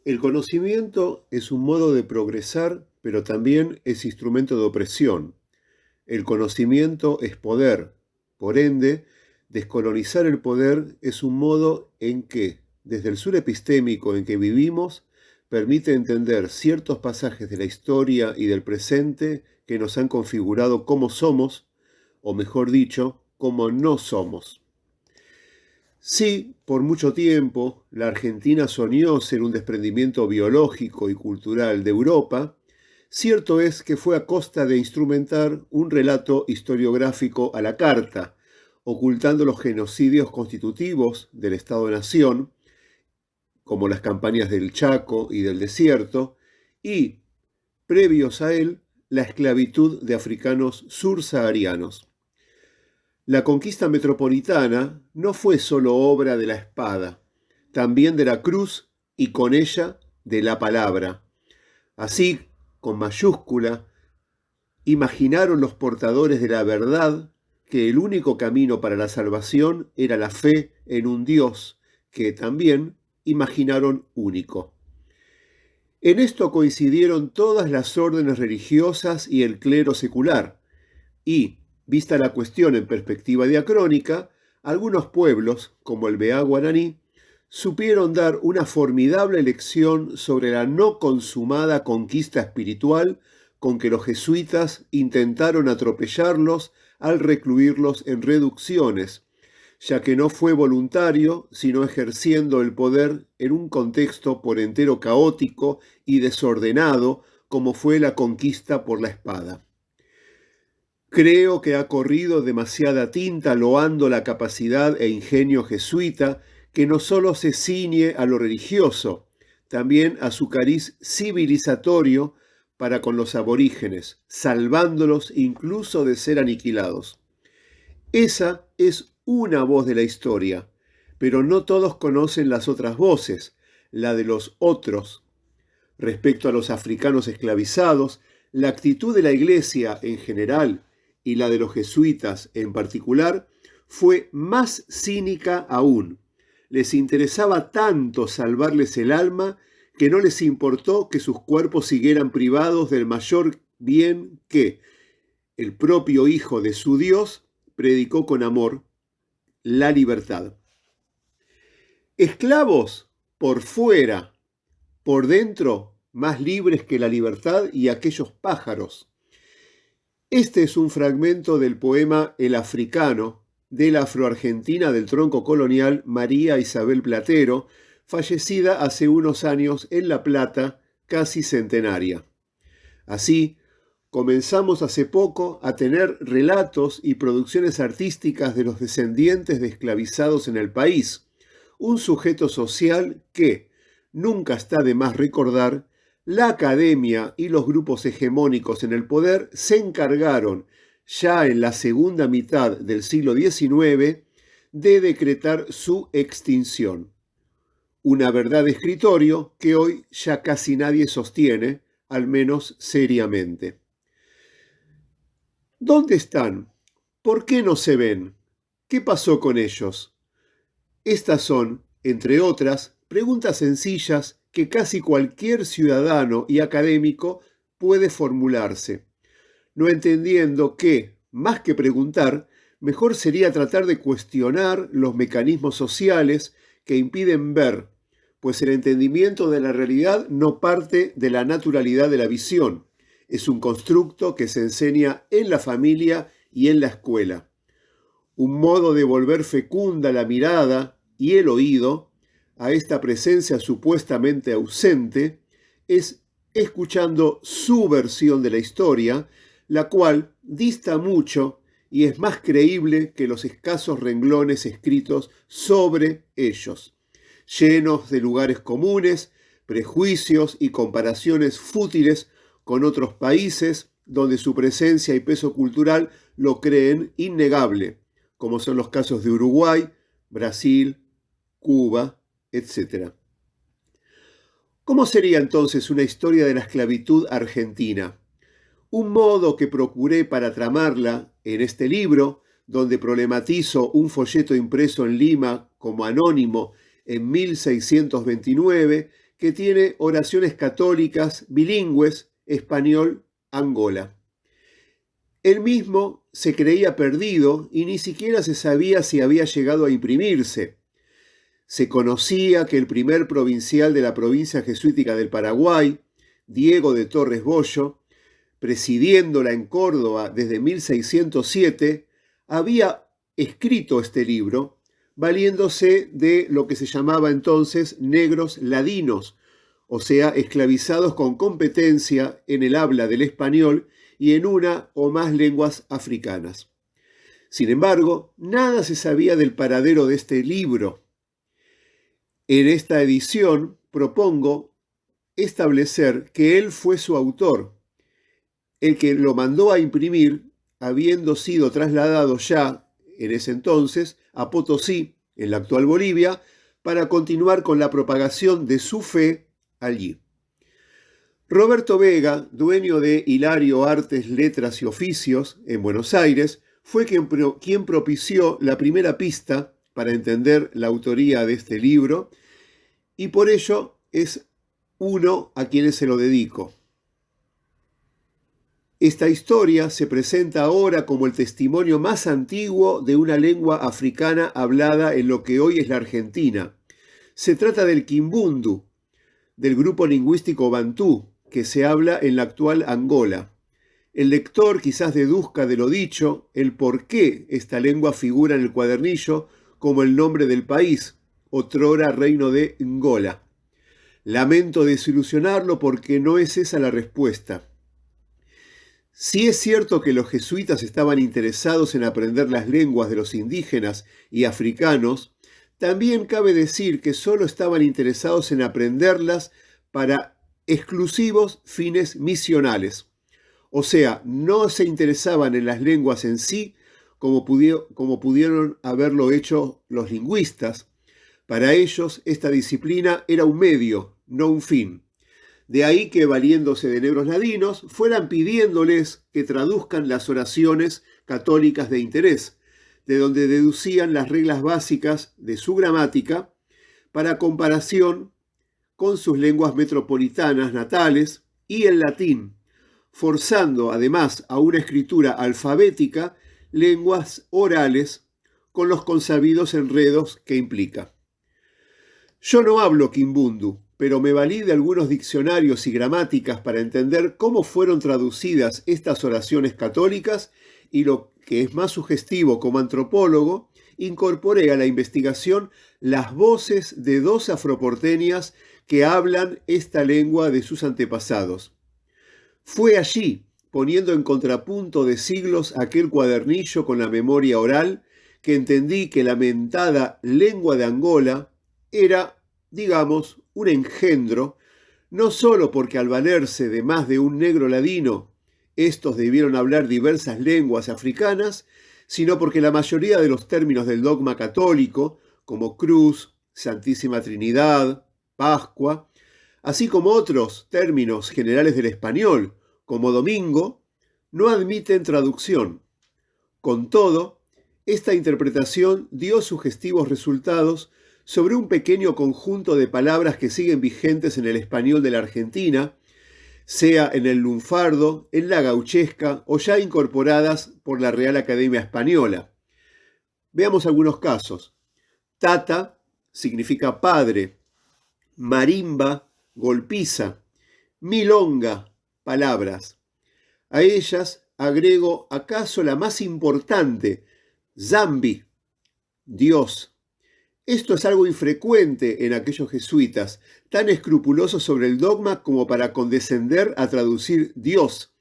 El conocimiento es un modo de progresar, pero también es instrumento de opresión. El conocimiento es poder. Por ende, descolonizar el poder es un modo en que, desde el sur epistémico en que vivimos, permite entender ciertos pasajes de la historia y del presente que nos han configurado como somos, o mejor dicho, como no somos. Sí, por mucho tiempo, la Argentina soñó ser un desprendimiento biológico y cultural de Europa. Cierto es que fue a costa de instrumentar un relato historiográfico a la carta, ocultando los genocidios constitutivos del Estado-Nación, como las campañas del Chaco y del Desierto, y, previos a él, la esclavitud de africanos sursaharianos. La conquista metropolitana no fue solo obra de la espada, también de la cruz y con ella de la palabra. Así, con mayúscula, imaginaron los portadores de la verdad que el único camino para la salvación era la fe en un Dios que también imaginaron único. En esto coincidieron todas las órdenes religiosas y el clero secular, y, vista la cuestión en perspectiva diacrónica, algunos pueblos, como el Beá guaraní, supieron dar una formidable lección sobre la no consumada conquista espiritual con que los jesuitas intentaron atropellarlos al recluirlos en reducciones, ya que no fue voluntario, sino ejerciendo el poder en un contexto por entero caótico y desordenado como fue la conquista por la espada. Creo que ha corrido demasiada tinta loando la capacidad e ingenio jesuita, que no solo se ciñe a lo religioso, también a su cariz civilizatorio para con los aborígenes, salvándolos incluso de ser aniquilados. Esa es una voz de la historia, pero no todos conocen las otras voces, la de los otros. Respecto a los africanos esclavizados, la actitud de la Iglesia en general y la de los jesuitas en particular fue más cínica aún. Les interesaba tanto salvarles el alma que no les importó que sus cuerpos siguieran privados del mayor bien que el propio Hijo de su Dios predicó con amor, la libertad. Esclavos por fuera, por dentro más libres que la libertad y aquellos pájaros. Este es un fragmento del poema El Africano de la afroargentina del tronco colonial María Isabel Platero, fallecida hace unos años en La Plata, casi centenaria. Así, comenzamos hace poco a tener relatos y producciones artísticas de los descendientes de esclavizados en el país, un sujeto social que, nunca está de más recordar, la academia y los grupos hegemónicos en el poder se encargaron, ya en la segunda mitad del siglo XIX, de decretar su extinción. Una verdad de escritorio que hoy ya casi nadie sostiene, al menos seriamente. ¿Dónde están? ¿Por qué no se ven? ¿Qué pasó con ellos? Estas son, entre otras, preguntas sencillas que casi cualquier ciudadano y académico puede formularse, no entendiendo que, más que preguntar, mejor sería tratar de cuestionar los mecanismos sociales que impiden ver, pues el entendimiento de la realidad no parte de la naturalidad de la visión, es un constructo que se enseña en la familia y en la escuela. Un modo de volver fecunda la mirada y el oído a esta presencia supuestamente ausente es escuchando su versión de la historia, la cual dista mucho y es más creíble que los escasos renglones escritos sobre ellos, llenos de lugares comunes, prejuicios y comparaciones fútiles con otros países donde su presencia y peso cultural lo creen innegable, como son los casos de Uruguay, Brasil, Cuba, etc. ¿Cómo sería entonces una historia de la esclavitud argentina? Un modo que procuré para tramarla en este libro, donde problematizo un folleto impreso en Lima como anónimo en 1629, que tiene oraciones católicas bilingües, español-Angola. Él mismo se creía perdido y ni siquiera se sabía si había llegado a imprimirse. Se conocía que el primer provincial de la provincia jesuítica del Paraguay, Diego de Torres Bollo, presidiéndola en Córdoba desde 1607, había escrito este libro valiéndose de lo que se llamaba entonces negros ladinos, o sea, esclavizados con competencia en el habla del español y en una o más lenguas africanas. Sin embargo, nada se sabía del paradero de este libro. En esta edición propongo establecer que él fue su autor, el que lo mandó a imprimir, habiendo sido trasladado ya en ese entonces a Potosí, en la actual Bolivia, para continuar con la propagación de su fe allí. Roberto Vega, dueño de Hilario Artes, Letras y Oficios en Buenos Aires, fue quien propició la primera pista para entender la autoría de este libro, y por ello es uno a quienes se lo dedico. Esta historia se presenta ahora como el testimonio más antiguo de una lengua africana hablada en lo que hoy es la Argentina. Se trata del Kimbundu, del grupo lingüístico bantú, que se habla en la actual Angola. El lector quizás deduzca de lo dicho el por qué esta lengua figura en el cuadernillo como el nombre del país, otrora reino de Angola. Lamento desilusionarlo porque no es esa la respuesta. Sí es cierto que los jesuitas estaban interesados en aprender las lenguas de los indígenas y africanos, también cabe decir que solo estaban interesados en aprenderlas para exclusivos fines misionales. O sea, no se interesaban en las lenguas en sí como pudieron haberlo hecho los lingüistas. Para ellos esta disciplina era un medio, no un fin. De ahí que, valiéndose de negros ladinos, fueran pidiéndoles que traduzcan las oraciones católicas de interés, de donde deducían las reglas básicas de su gramática para comparación con sus lenguas metropolitanas natales y el latín, forzando además a una escritura alfabética lenguas orales con los consabidos enredos que implica. Yo no hablo Kimbundu, pero me valí de algunos diccionarios y gramáticas para entender cómo fueron traducidas estas oraciones católicas y, lo que es más sugestivo como antropólogo, incorporé a la investigación las voces de dos afroporteñas que hablan esta lengua de sus antepasados. Fue allí, poniendo en contrapunto de siglos aquel cuadernillo con la memoria oral, que entendí que la mentada lengua de Angola era, digamos, un engendro, no solo porque al valerse de más de un negro ladino, estos debieron hablar diversas lenguas africanas, sino porque la mayoría de los términos del dogma católico, como cruz, Santísima Trinidad, Pascua, así como otros términos generales del español, como domingo, no admiten traducción. Con todo, esta interpretación dio sugestivos resultados sobre un pequeño conjunto de palabras que siguen vigentes en el español de la Argentina, sea en el lunfardo, en la gauchesca o ya incorporadas por la Real Academia Española. Veamos algunos casos. Tata significa padre, marimba, golpiza, milonga, palabras. A ellas agrego acaso la más importante, zambi, Dios. Esto es algo infrecuente en aquellos jesuitas, tan escrupulosos sobre el dogma como para condescender a traducir Dios,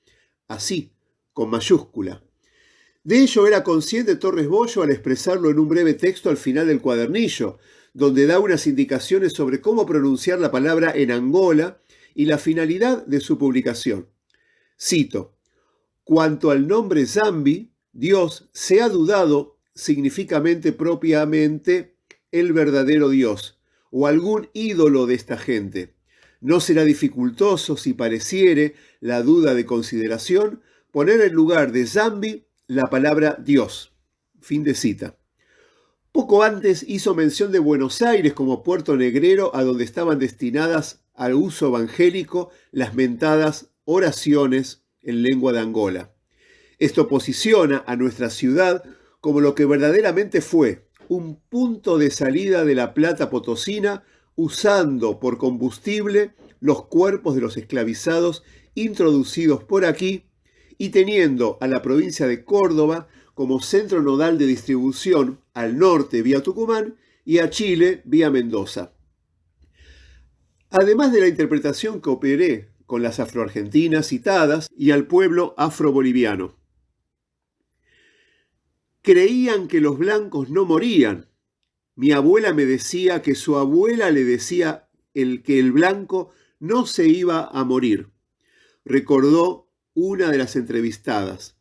así, con mayúscula. De ello era consciente Torres Bollo al expresarlo en un breve texto al final del cuadernillo, donde da unas indicaciones sobre cómo pronunciar la palabra en Angola y la finalidad de su publicación. Cito: «Cuanto al nombre Zambi, Dios se ha dudado significativamente propiamente el verdadero Dios, o algún ídolo de esta gente. No será dificultoso, si pareciere la duda de consideración, poner en lugar de Zambi la palabra Dios». Fin de cita. Poco antes hizo mención de Buenos Aires como puerto negrero a donde estaban destinadas al uso evangélico las mentadas oraciones en lengua de Angola. Esto posiciona a nuestra ciudad como lo que verdaderamente fue, un punto de salida de la plata potosina, usando por combustible los cuerpos de los esclavizados introducidos por aquí y teniendo a la provincia de Córdoba como centro nodal de distribución al norte vía Tucumán y a Chile vía Mendoza. Además de la interpretación que operé con las afroargentinas citadas y al pueblo afroboliviano. Creían que los blancos no morían. Mi abuela me decía que su abuela le decía que el blanco no se iba a morir, recordó una de las entrevistadas.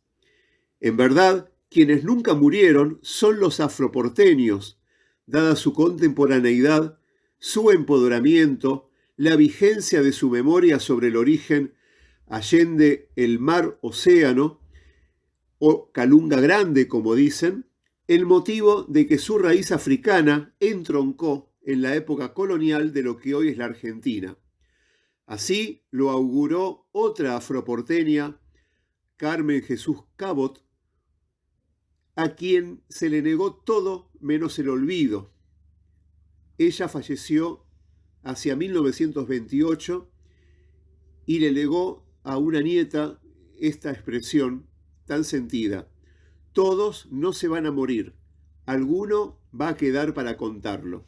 En verdad, quienes nunca murieron son los afroporteños, dada su contemporaneidad, su empoderamiento, la vigencia de su memoria sobre el origen allende el mar-océano, o Calunga Grande, como dicen, el motivo de que su raíz africana entroncó en la época colonial de lo que hoy es la Argentina. Así lo auguró otra afroporteña, Carmen Jesús Cabot, a quien se le negó todo menos el olvido. Ella falleció hacia 1928 y le legó a una nieta esta expresión tan sentida: todos no se van a morir, alguno va a quedar para contarlo.